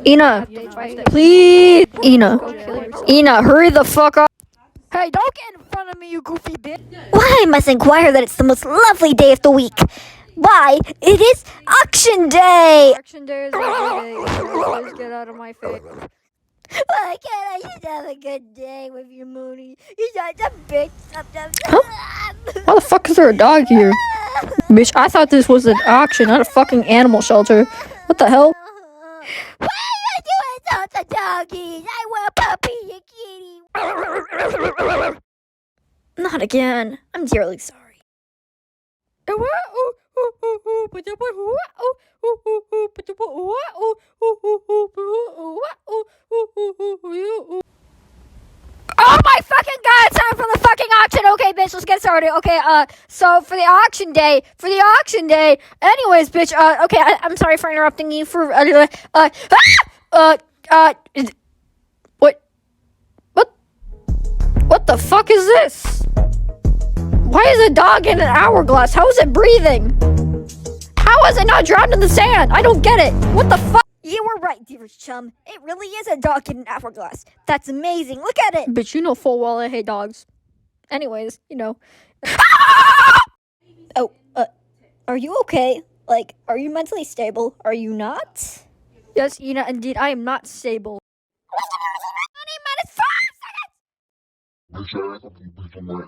Ina, please, Ina, hurry the fuck up. Hey, don't get in front of me, you goofy bitch. Why I must inquire that it's the most lovely day of the week? Why, it is auction day! Action day is a good day. Please get out of my face. Why can't I just have a good day with you, Mooney? You're such a bitch. Why the fuck is there a dog here? Bitch, I thought this was an auction, not a fucking animal shelter. What the hell? Why are you doing so to doggies? I want a puppy, a kitty. Not again. I'm dearly sorry. Oh my fucking god, it's time for the fucking auction. Okay, bitch, let's get started. Okay, so for the auction day, anyways, bitch, okay, I'm sorry for interrupting you for, What the fuck is this? Why is a dog in an hourglass? How is it breathing? How is it not drowned in the sand? I don't get it. What the fuck? You were right, dearest chum. It really is a dog in an hourglass. That's amazing. Look at it. Bitch, you know full well I hate dogs. Anyways, Oh, are you okay? Like, are you mentally stable? Are you not? Yes, indeed, I am not stable.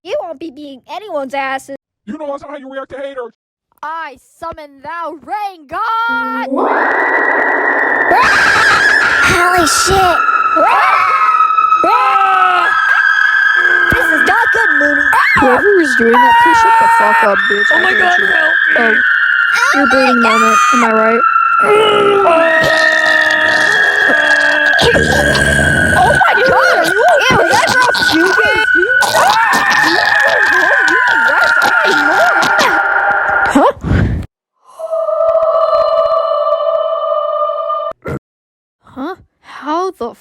You won't be beating anyone's asses. You know that's how you react to haters. I summon thou rain god! Holy shit! This is not good, Mooney. Whoever is doing that, please shut the fuck up, bitch. Oh my god, help me! Oh, your bleeding moment, am I right? Oh my god, are you okay? Ew, that's not puking! Huh? Huh? How the